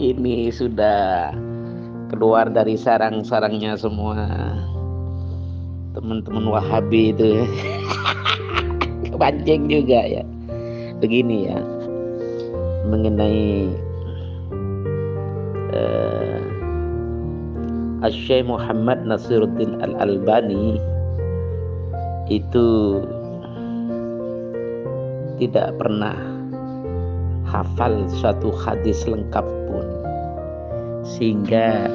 Ini sudah keluar dari sarang-sarangnya semua teman-teman Wahabi itu. Kepancing juga ya. Begini ya, mengenai Asy-Syaikh Muhammad Nasiruddin Al-Albani itu tidak pernah hafal suatu hadis lengkap pun, sehingga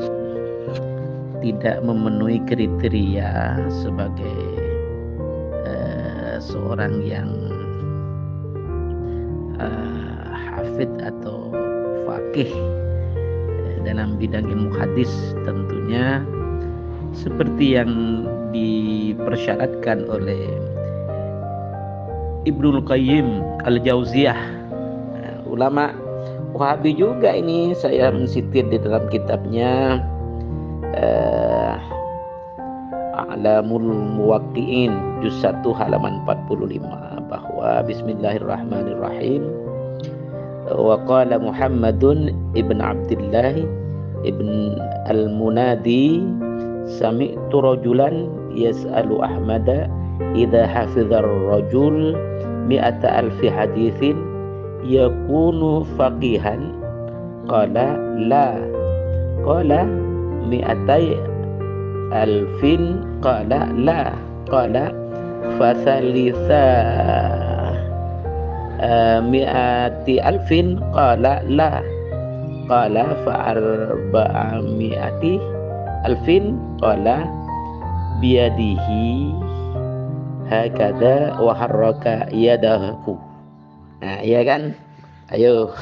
tidak memenuhi kriteria sebagai seorang yang hafid atau faqih dalam bidang ilmu hadis. Tentunya seperti yang dipersyaratkan oleh Ibnul Qayyim Al-Jauziyah, ulama Wahabi juga. Ini saya mensitir di dalam kitabnya A'lamul Muwaqqi'in juz 1 halaman 45, bahwa bismillahirrahmanirrahim, wa qala Muhammadun ibn Abdullah ibn al-Munadi sami'tu rajulan yas'alu Ahmada idza hafizar rajul mi'ata alfi hadithin yakunu faqihan, qala la, qala mi'atai alfin, qala la, qala fasalisa mi'ati alfin, qala la, qala fa'arba'a mi'ati alfin, qala biyadihi hakada wa harraka yadahu. Nah, iya kan? Ayo.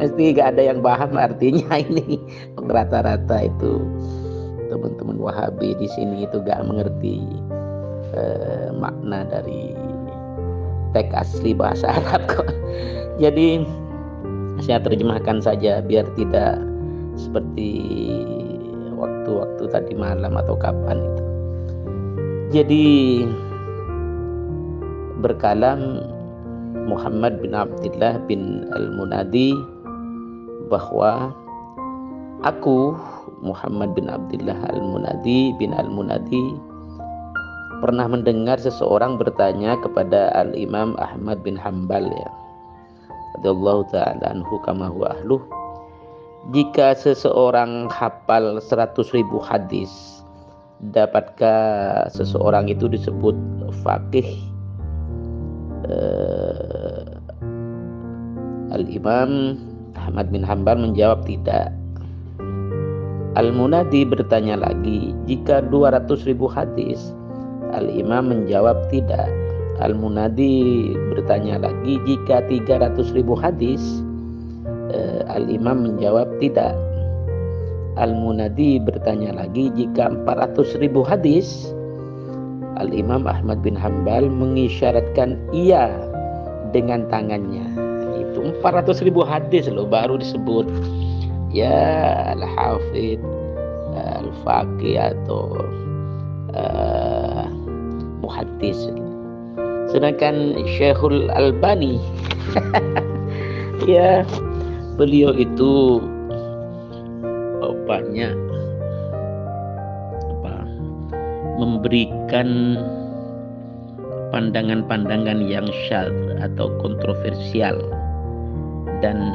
Pasti gak ada yang paham artinya ini. Rata-rata itu teman-teman Wahabi di sini itu gak mengerti makna dari teks asli bahasa Arab kok. Jadi saya terjemahkan saja biar tidak seperti waktu-waktu tadi malam atau kapan itu. Jadi berkalam Muhammad bin Abdullah bin Al-Munadi bahwa aku, Muhammad bin Abdullah Al-Munadi bin Al-Munadi, pernah mendengar seseorang bertanya kepada Al-Imam Ahmad bin Hanbal, ya, radhiyallahu ta'ala anhu kama huwa ahluh, jika seseorang hafal 100.000 hadis, dapatkah seseorang itu disebut faqih? Al-Imam Ahmad bin Hanbal menjawab tidak. Al-Munadi bertanya lagi, jika 200.000 hadis? Al-Imam menjawab tidak. Al-Munadi bertanya lagi, jika 300.000 hadis? Al-Imam menjawab tidak. Al-Munadi bertanya lagi, jika 400.000 hadis? Al-Imam Ahmad bin Hanbal mengisyaratkan iya dengan tangannya. Itu 400.000 hadis loh baru disebut ya al-hafid, al-faqih atau muhaddis. Sedangkan Syekhul Albani ya, beliau itu banyak memberikan pandangan-pandangan yang syadz atau kontroversial dan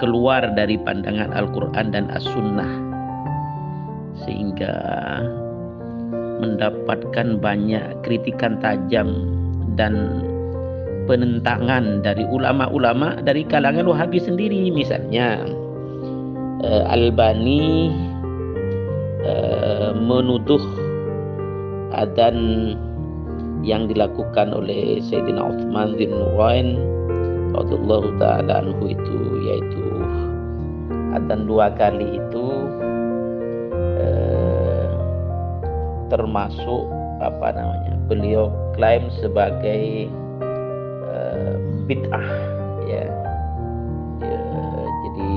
keluar dari pandangan Al-Quran dan As-Sunnah, sehingga mendapatkan banyak kritikan tajam dan penentangan dari ulama-ulama dari kalangan Wahabi sendiri. Misalnya Albani menuduh adzan yang dilakukan oleh Sayyidina Utsman bin Nurain radhiyallahu ta'ala anhu itu, yaitu adzan 2 kali itu termasuk beliau klaim sebagai bid'ah ya. Jadi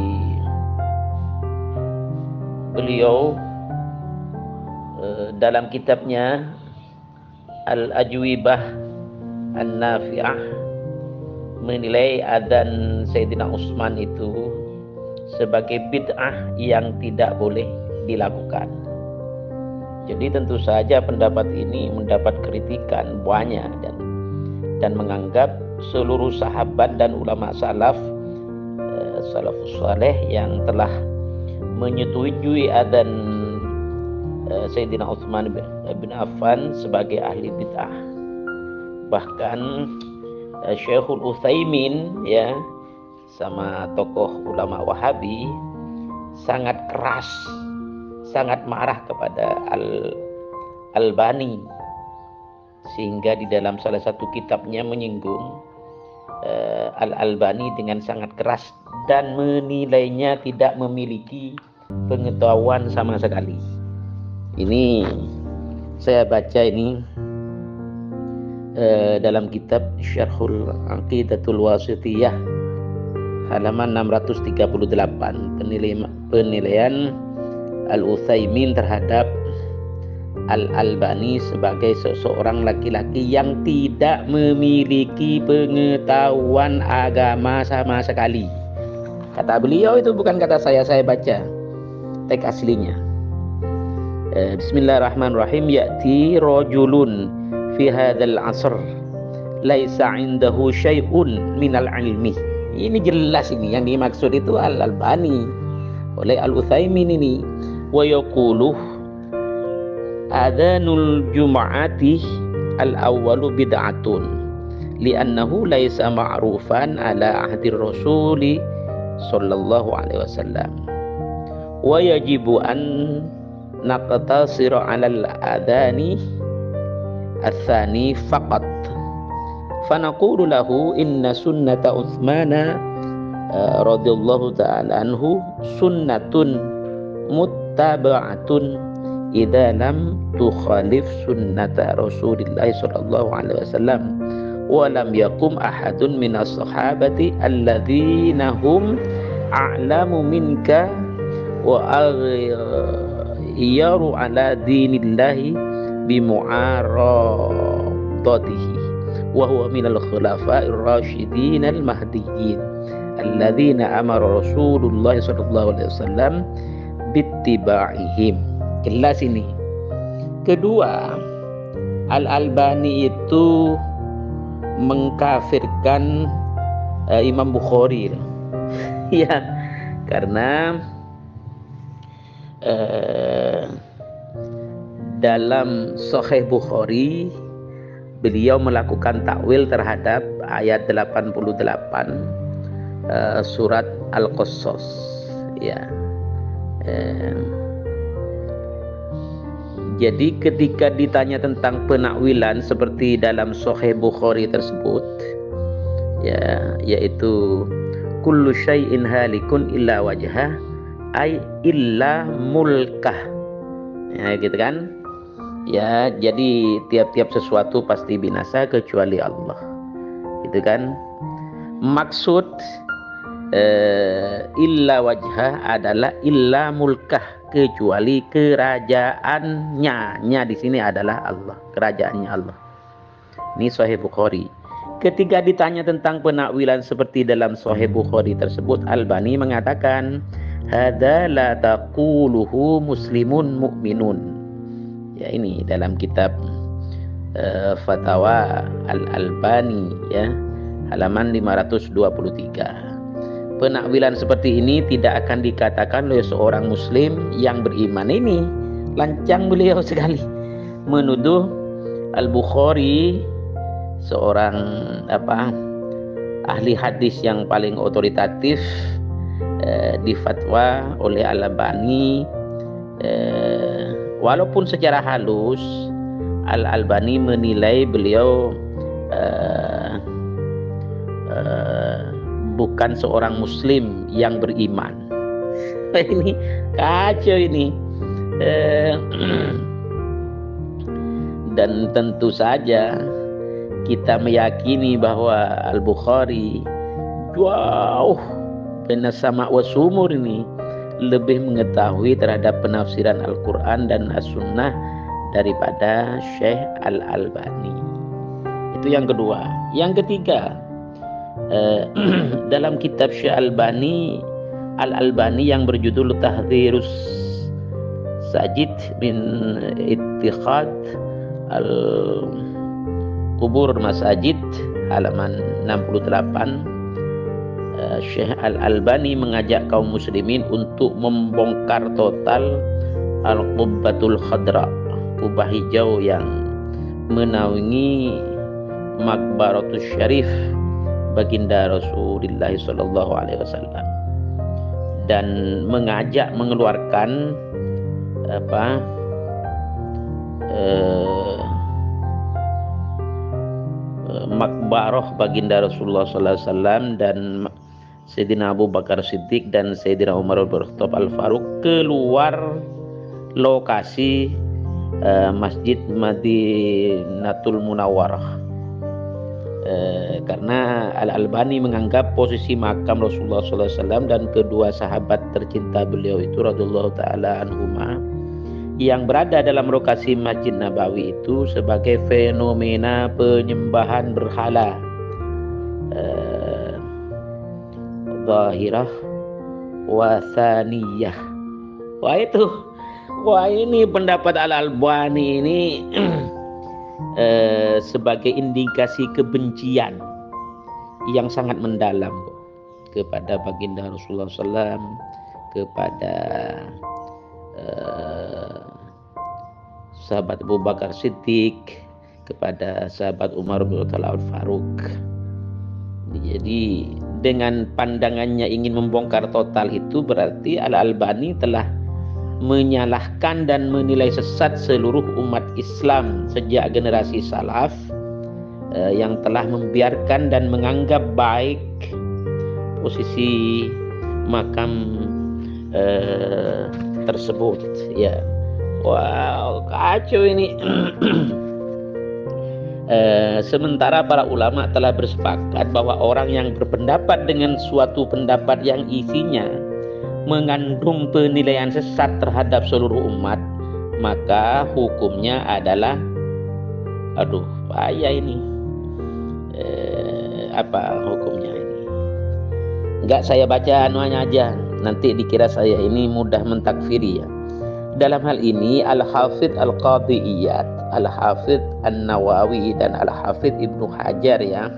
beliau dalam kitabnya Al-Ajwibah An-Nafi'ah menilai adzan Sayyidina Utsman itu sebagai bid'ah yang tidak boleh dilakukan. Jadi tentu saja pendapat ini mendapat kritikan banyak dan menganggap seluruh sahabat dan ulama salafus saleh yang telah menyetujui adzan Sayyidina Utsman bin Affan sebagai ahli bid'ah. Bahkan Syekhul Utsaimin ya, sama tokoh ulama Wahabi sangat keras, sangat marah kepada Al-Albani, sehingga di dalam salah satu kitabnya menyinggung Al-Albani dengan sangat keras dan menilainya tidak memiliki pengetahuan sama sekali. Ini saya baca ini dalam kitab Syarhul Aqidatul Wasithiyah halaman 638, penilaian Al-Utsaimin terhadap Al-Albani sebagai seseorang laki-laki yang tidak memiliki pengetahuan agama sama sekali. Kata beliau itu bukan kata saya baca teks aslinya. Bismillahirrahmanirrahim. Ya'ti rajulun fi hadzal 'asr laisa 'indahu syai'un minal 'ilmi. Ini jelas, ini yang dimaksud itu Al-Albani oleh Al-Utsaimin ini. Wa yaqulu adhanul jum'ati al-awwalu bid'atun li'annahu laisa ma'rufan ala ahdi rasuli sallallahu alaihi wasallam wa yajibu an naqtasir 'ala al-adhani ats-tsani faqat fanaqulu lahu inna sunnata Utsmana radhiyallahu ta'ala anhu sunnatun muttaba'atun idza lam tukhalif sunnata Rasulillah sallallahu alaihi wasallam wa lam yaqum ahadun minas sahabati alladzina hum a'lamu minka wa aghyaru ala dinillahi bimu'aradatihi wa huwa minal khulafa'ir rasyidin al mahdiyyin alladzina amara Rasulullah sallallahu alaihi wasallam bittiba'ihim. Jelas ini. Kedua, Al-Albani itu mengkafirkan Imam Bukhari ya, karena dalam Sahih Bukhari beliau melakukan takwil terhadap ayat 88 surat Al-Qasas ya. Jadi ketika ditanya tentang penakwilan seperti dalam Sahih Bukhari tersebut ya, yaitu kullu syai'in halikun illa wajhah ay illa mulkah ya, gitu kan ya. Jadi tiap-tiap sesuatu pasti binasa kecuali Allah, gitu kan. Maksud illa wajhah adalah illa mulkah, kecuali kerajaannya. Nya di sini adalah Allah, kerajaannya Allah. Ini Sahih Bukhari. Ketika ditanya tentang penakwilan seperti dalam Sahih Bukhari tersebut, Albani mengatakan hadza la taquluhu muslimun mu'minun. Ya, ini dalam kitab Fatawa Al-Albani ya, halaman 523. Penakwilan seperti ini tidak akan dikatakan oleh seorang muslim yang beriman. Ini lancang beliau sekali menuduh Al-Bukhari, seorang ahli hadis yang paling otoritatif, difatwa oleh Al-Albani, walaupun secara halus Al-Albani menilai beliau bukan seorang muslim yang beriman. Ini kacau ini. Dan tentu saja kita meyakini bahwa Al-Bukhari jauh benar sama wa sumur ini lebih mengetahui terhadap penafsiran Al-Quran dan As-Sunnah daripada Syekh Al-Albani. Itu yang kedua. Yang ketiga, dalam kitab Syekh Al-Albani yang berjudul Tahdhirus Sajid min Ittikhad Al-Qubur Masajid halaman 68, Syekh Al-Albani mengajak kaum muslimin untuk membongkar total Al-Qubbatul Khadra, kubah hijau yang menaungi Maqbaratus Syarif baginda Rasulullah sallallahu alaihi wasallam, dan mengajak mengeluarkan makbarah baginda Rasulullah sallallahu alaihi wasallam dan Sayyidina Abu Bakar Siddiq dan Sayyidina Umar bin Khattab Al-Faruq keluar lokasi Masjid Madinatul Munawwarah, karena Al-Albani menganggap posisi makam Rasulullah sallallahu alaihi wasallam dan kedua sahabat tercinta beliau itu radhiyallahu taala anhuma yang berada dalam lokasi Masjid Nabawi itu sebagai fenomena penyembahan berhala zahirah wa thaniyah. Wah ini pendapat Al-Albani ini sebagai indikasi kebencian yang sangat mendalam kepada baginda Rasulullah SAW, kepada sahabat Abu Bakar Siddiq, kepada sahabat Umar bin Khattab Al-Faruq. Jadi dengan pandangannya ingin membongkar total itu berarti Al-Albani telah menyalahkan dan menilai sesat seluruh umat Islam sejak generasi salaf yang telah membiarkan dan menganggap baik posisi makam tersebut. Ya, wow, kacau ini. Sementara para ulama telah bersepakat bahwa orang yang berpendapat dengan suatu pendapat yang isinya mengandung penilaian sesat terhadap seluruh umat, maka hukumnya adalah payah ini. Apa hukumnya ini? Enggak saya baca anuannya aja, nanti dikira saya ini mudah mentakfiri ya. Dalam hal ini Al-Hafidh Al-Qadhi Iyad, Al-Hafidh An-Nawawi dan Al-Hafidh Ibnu Hajar ya,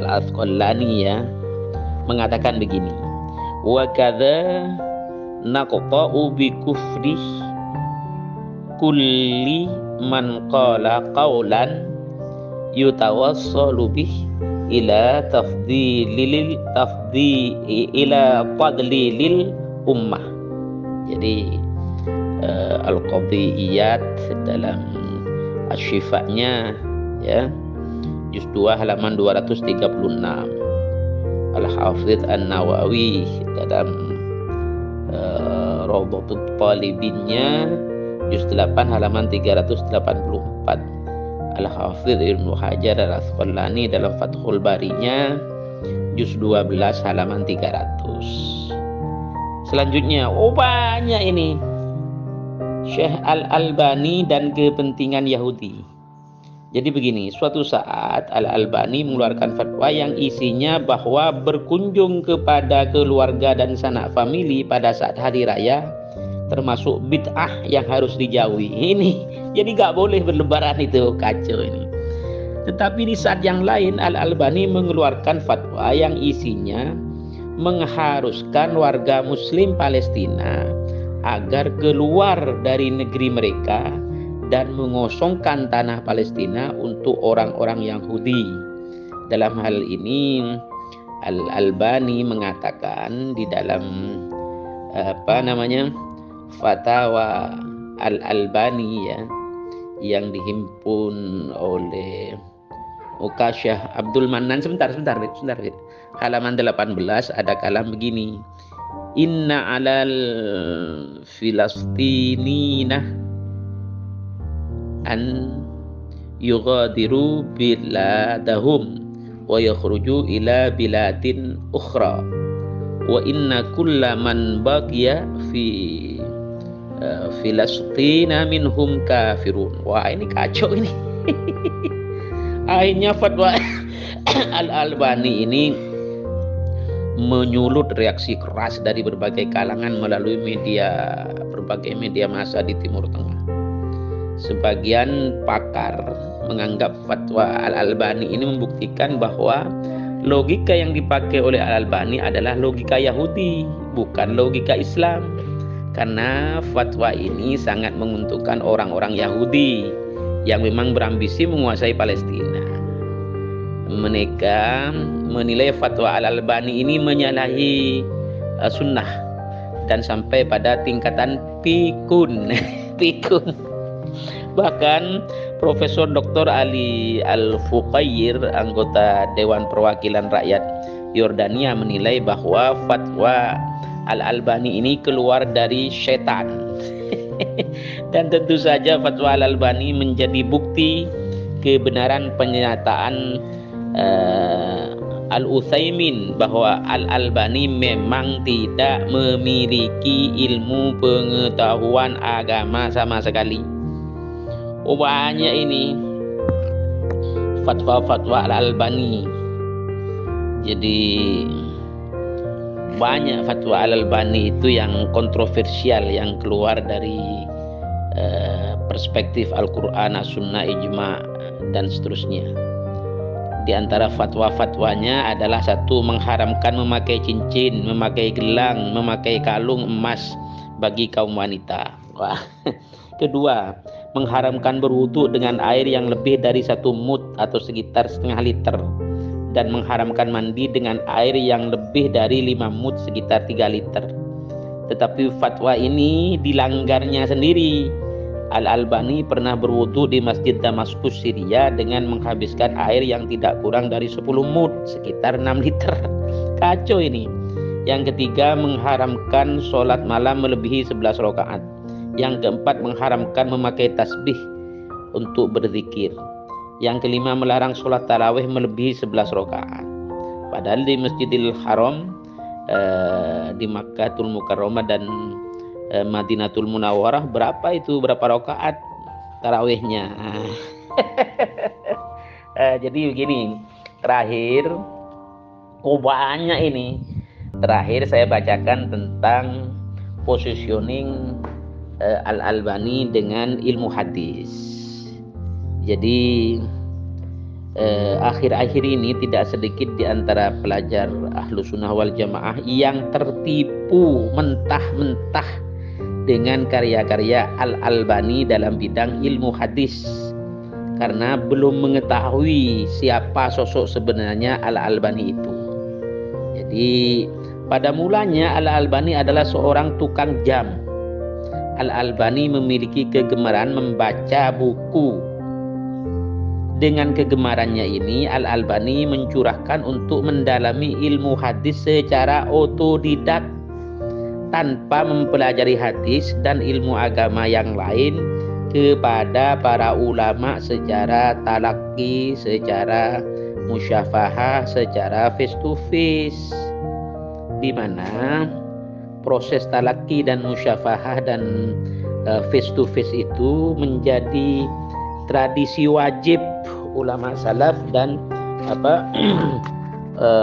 Al-Asqalani ya, mengatakan begini: wa kadza naqta'u bi kufri kulli man qala qawlan yutawassalu bih ila tafdilil ummah. Jadi Al-Qadhi Iyad dalam Asy-Syifa-nya ya, juz 2 halaman 236, Al-Hafidh An-Nawawi dalam Rawdatul Talibinnya juz 8 halaman 384, Al-Hafidh Ibnu Hajar Al-Asqalani dalam Fathul Barinya juz 12 halaman 300. Selanjutnya, banyak ini Syekh Al-Albani dan kepentingan Yahudi. Jadi begini, suatu saat Al-Albani mengeluarkan fatwa yang isinya bahwa berkunjung kepada keluarga dan sanak famili pada saat hari raya termasuk bid'ah yang harus dijauhi. Ini jadi gak boleh berlebaran, itu kacau ini. Tetapi di saat yang lain Al-Albani mengeluarkan fatwa yang isinya mengharuskan warga muslim Palestina agar keluar dari negeri mereka dan mengosongkan tanah Palestina untuk orang-orang Yahudi. Dalam hal ini Al-Albani mengatakan di dalam Fatwa Al-Albani ya, yang dihimpun oleh Ukasyah Abdul Manan, sebentar halaman 18 ada kalam begini: inna alal filastinina an yughadiru biladahum wa yakhruju ila biladin ukhra wa inna kulla man baqiya fi filastina minhum kafirun. Wah ini kacau ini. Akhirnya fatwa Al-Albani ini menyulut reaksi keras dari berbagai kalangan melalui berbagai media massa di Timur Tengah. Sebagian pakar menganggap fatwa Al-Albani ini membuktikan bahwa logika yang dipakai oleh Al-Albani adalah logika Yahudi, bukan logika Islam. Karena fatwa ini sangat menguntungkan orang-orang Yahudi yang memang berambisi menguasai Palestina. Mereka menilai fatwa Al-Albani ini menyalahi sunnah dan sampai pada tingkatan pikun. Pikun. Bahkan Profesor Dr. Ali Al-Fuqair, anggota Dewan Perwakilan Rakyat Yordania, menilai bahwa fatwa Al-Albani ini keluar dari setan. Dan tentu saja fatwa Al-Albani menjadi bukti kebenaran pernyataan Al-Utsaimin bahwa Al-Albani memang tidak memiliki ilmu pengetahuan agama sama sekali. Banyak ini fatwa-fatwa Al-Albani. Jadi banyak fatwa Al-Albani itu yang kontroversial, yang keluar dari perspektif Al-Quran, As-Sunnah, Ijma' dan seterusnya. Di antara fatwa-fatwanya adalah satu, mengharamkan memakai cincin, memakai gelang, memakai kalung emas bagi kaum wanita. Wah. Kedua, mengharamkan berwudu dengan air yang lebih dari 1 mud atau sekitar setengah liter, dan mengharamkan mandi dengan air yang lebih dari 5 mud sekitar 3 liter. Tetapi fatwa ini dilanggarnya sendiri. Al-Albani pernah berwudu di Masjid Damaskus, Syria dengan menghabiskan air yang tidak kurang dari 10 mud, sekitar 6 liter. Kacau ini. Yang ketiga, mengharamkan sholat malam melebihi 11 rakaat. Yang keempat, mengharamkan memakai tasbih untuk berzikir. Yang kelima, melarang sholat tarawih melebihi 11 rakaat. Padahal di Masjidil Haram, di Makkahul Mukarramah dan Madinatul Munawwarah, berapa rakaat tarawihnya? Jadi begini, terakhir banyak ini. Terakhir saya bacakan tentang positioning Al-Albani dengan ilmu hadis. Jadi akhir-akhir ini tidak sedikit di antara pelajar Ahlus Sunnah wal Jamaah yang tertipu mentah-mentah dengan karya-karya Al-Albani dalam bidang ilmu hadis, karena belum mengetahui siapa sosok sebenarnya Al-Albani itu. Jadi pada mulanya Al-Albani adalah seorang tukang jam. Al-Albani memiliki kegemaran membaca buku. Dengan kegemarannya ini, Al-Albani mencurahkan untuk mendalami ilmu hadis secara otodidak, tanpa mempelajari hadis dan ilmu agama yang lain kepada para ulama secara talaki, secara musyafahah, secara face to face, di mana proses talaki dan musyafahah dan face to face itu menjadi tradisi wajib ulama salaf dan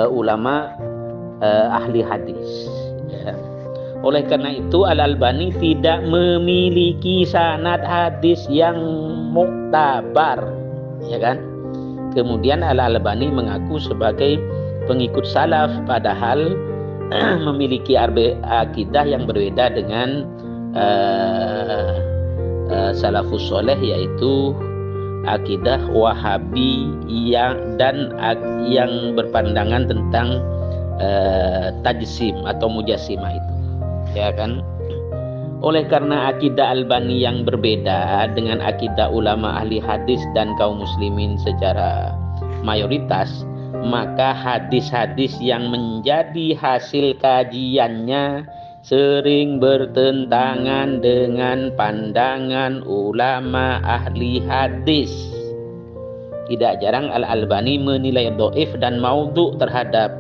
ulama ahli hadis. Ya. Oleh karena itu Al-Albani tidak memiliki sanad hadis yang muktabar, ya kan? Kemudian Al-Albani mengaku sebagai pengikut salaf, padahal memiliki akidah yang berbeda dengan salafus soleh, yaitu akidah Wahabi yang berpandangan tentang tajsim atau mujassimah itu, ya kan? Oleh karena akidah Albani yang berbeda dengan akidah ulama ahli hadis dan kaum muslimin secara mayoritas, maka hadis-hadis yang menjadi hasil kajiannya sering bertentangan dengan pandangan ulama ahli hadis. Tidak jarang Al-Albani menilai dhaif dan maudhu terhadap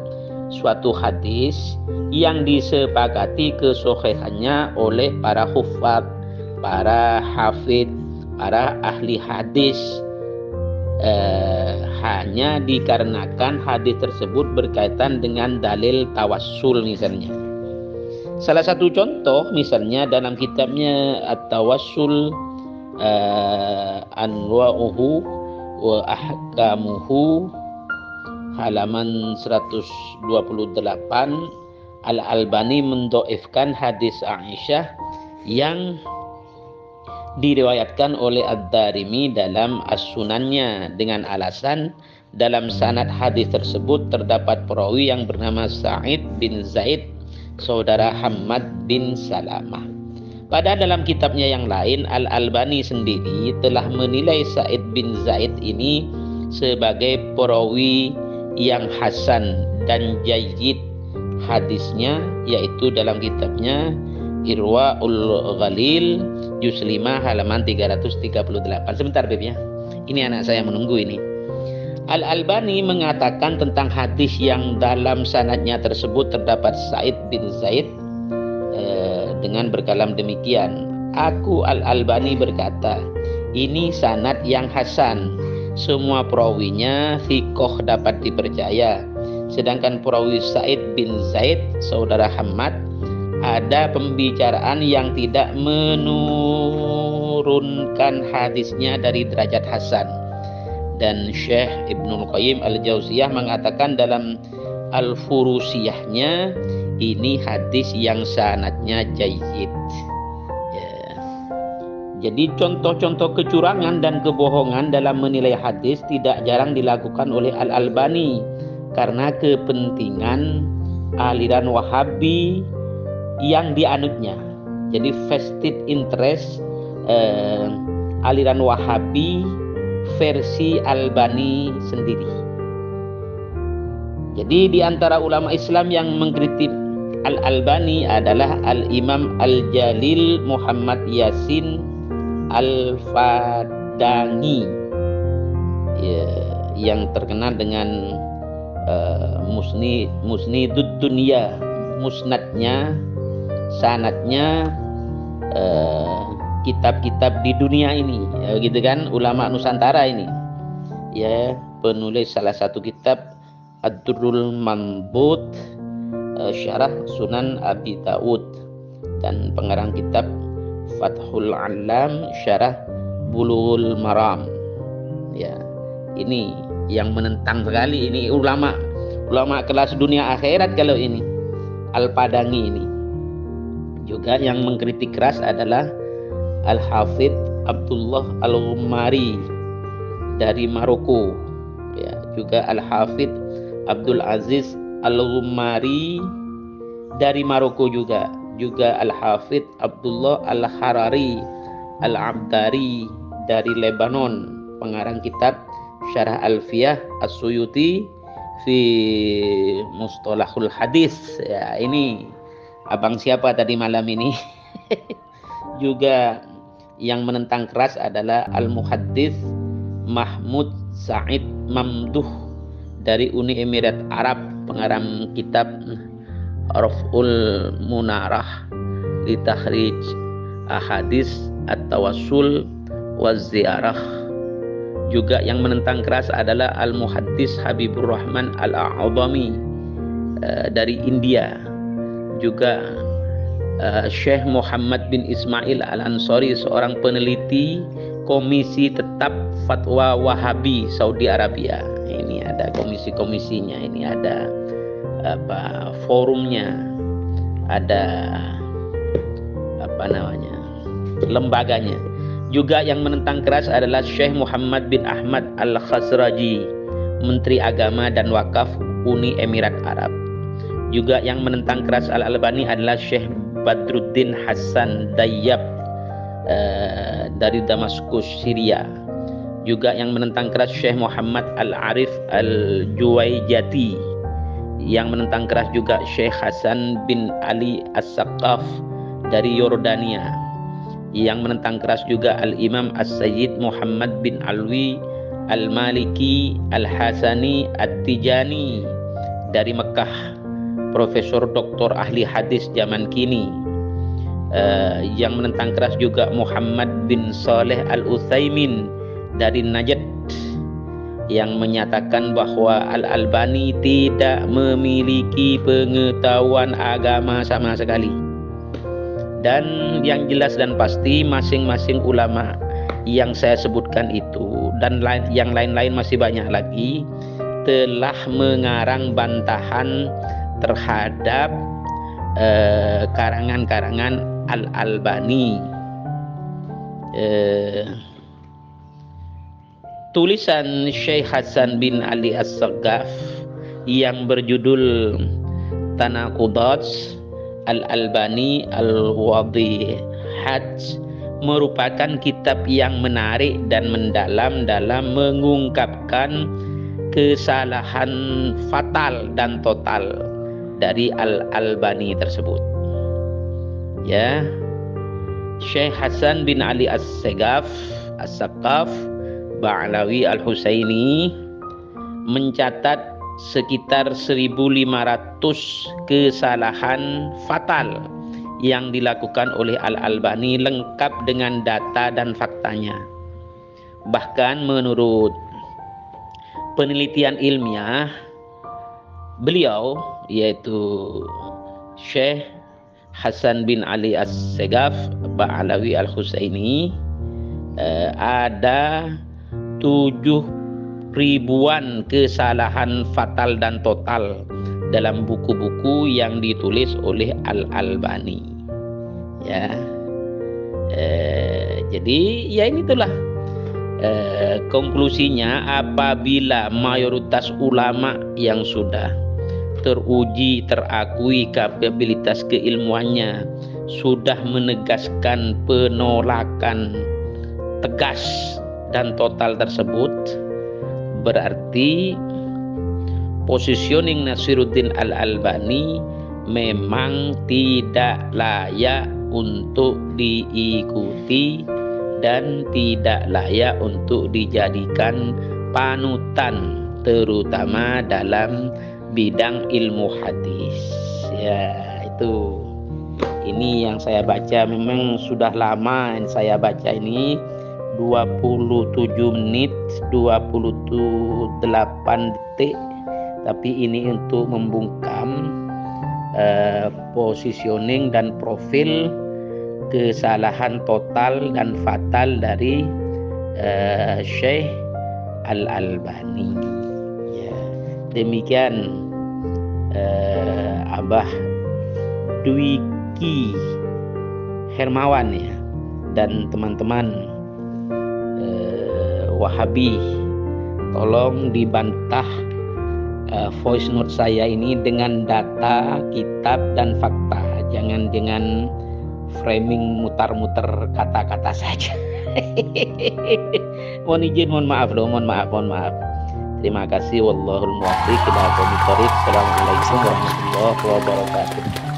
suatu hadis yang disepakati kesohihannya oleh para huffaz, para hafidh, para ahli hadis. hanya dikarenakan hadis tersebut berkaitan dengan dalil tawassul misalnya. Salah satu contoh misalnya dalam kitabnya At-Tawassul Anwa'uhu wa Ahkamuhu halaman 128, Al-Albani mendoifkan hadis Aisyah yang diriwayatkan oleh Ad-Darimi dalam As-Sunannya dengan alasan dalam sanad hadis tersebut terdapat perawi yang bernama Sa'id bin Zaid saudara Hammad bin Salamah. Padahal dalam kitabnya yang lain Al-Albani sendiri telah menilai Sa'id bin Zaid ini sebagai perawi yang hasan dan jayyid hadisnya, yaitu dalam kitabnya Irwaul Ghalil juz 5 halaman 338. Sebentar Beb ya. Ini anak saya menunggu ini. Al-Albani mengatakan tentang hadis yang dalam sanadnya tersebut terdapat Sa'id bin Zaid dengan berkalam demikian. Aku Al-Albani berkata, ini sanad yang hasan. Semua perawinya thiqah dapat dipercaya. Sedangkan perawi Sa'id bin Zaid saudara Hammad ada pembicaraan yang tidak menurunkan hadisnya dari derajat hasan. Dan Syekh Ibnul Qayyim Al-Jauziyah mengatakan dalam Al-Furusiyahnya ini hadis yang sanadnya jayyid. Ya. Jadi contoh-contoh kecurangan dan kebohongan dalam menilai hadis tidak jarang dilakukan oleh Al-Albani karena kepentingan aliran Wahabi yang dianutnya. Jadi vested interest aliran Wahabi versi Albani sendiri. Jadi di antara ulama Islam yang mengkritik Al-Albani adalah Al-Imam Al-Jalil Muhammad Yasin Al-Fadangi ya, yang terkenal dengan Musnidud Dunya, musnadnya, sanadnya kitab-kitab di dunia ini, ya, gitu kan, ulama Nusantara ini, ya, penulis salah satu kitab Ad-Durrul Mambut Syarah Sunan Abi Daud dan pengarang kitab Fathul Alam Syarah Bulughul Maram. Ya, ini yang menentang sekali, ini ulama kelas dunia akhirat kalau ini Al-Padangi ini. Juga yang mengkritik keras adalah Al-Hafidh Abdullah Al-Ghumari dari Maroko, ya, juga Al-Hafidh Abdul Aziz Al-Ghumari dari Maroko juga Al-Hafidh Abdullah Al-Harari Al-Abdari dari Lebanon, pengarang kitab Syarah Alfiyah As-Suyuti fi Mustalahul Hadis. Ya, ini abang siapa tadi malam ini? Juga yang menentang keras adalah Al-Muhaddits Mahmud Sa'id Mamduh dari Uni Emirat Arab, pengarang kitab Raf'ul Munarah li Takhrij Ahadits At-Tawassul wa Ziyarah. Juga yang menentang keras adalah Al-Muhaddits Habibur Rahman Al-A'zami dari India. Juga Syekh Muhammad bin Ismail Al-Ansari, seorang peneliti Komisi Tetap Fatwa Wahabi Saudi Arabia. Ini ada komisi-komisinya, ini ada forumnya, ada lembaganya. Juga yang menentang keras adalah Syekh Muhammad bin Ahmad Al-Khazraji, Menteri Agama dan Wakaf Uni Emirat Arab. Juga yang menentang keras Al-Albani adalah Syekh Badruddin Hasan Dayyab dari Damaskus, Syria. Juga yang menentang keras Syekh Muhammad Al-Arif Al-Juwaijati. Yang menentang keras juga Syekh Hasan bin Ali As-Saqaf dari Yordania. Yang menentang keras juga Al-Imam As-Sayyid Muhammad bin Alwi Al-Maliki Al-Hasani At-Tijani dari Mekah, Profesor Doktor ahli hadis zaman kini. Yang menentang keras juga Muhammad bin Saleh Al-Utsaimin dari Najd. yang menyatakan bahwa Al-Albani tidak memiliki pengetahuan agama sama sekali. Dan yang jelas dan pasti masing-masing ulama yang saya sebutkan itu dan yang lain-lain masih banyak lagi telah mengarang bantahan terhadap karangan-karangan Al-Albani. Tulisan Syekh Hasan bin Ali As-Saggaf yang berjudul Tanaqudat Al-Albani Al-Wadihat merupakan kitab yang menarik dan mendalam dalam mengungkapkan kesalahan fatal dan total dari Al-Albani tersebut. Ya, Syekh Hasan bin Ali As-Saggaf Ba'alawi Al-Husaini mencatat sekitar 1.500 kesalahan fatal yang dilakukan oleh Al-Albani lengkap dengan data dan faktanya. Bahkan menurut penelitian ilmiah beliau, yaitu Syekh Hasan bin Ali As-Saggaf Ba'alawi Al-Husaini, ada 7.000 kesalahan fatal dan total dalam buku-buku yang ditulis oleh Al-Albani. Ya, jadi ya itulah konklusinya, apabila mayoritas ulama yang sudah teruji, terakui kapabilitas keilmuannya sudah menegaskan penolakan tegas dan total tersebut, berarti positioning Nasiruddin Al-Albani memang tidak layak untuk diikuti dan tidak layak untuk dijadikan panutan, terutama dalam bidang ilmu hadis. Ya, itu ini yang saya baca, memang sudah lama saya baca ini, 27 menit 28 detik, tapi ini untuk membungkam positioning dan profil kesalahan total dan fatal dari Syekh Al-Albani. Ya, demikian Abah Dwiki Hermawan ya, dan teman-teman Wahabi, tolong dibantah voice note saya ini dengan data, kitab dan fakta, jangan dengan framing mutar-mutar kata-kata saja. Mohon izin, mohon maaf. Terima kasih. Wallahul muwaffiq ila aqwamit thoriq. Assalamualaikum warahmatullahi wabarakatuh.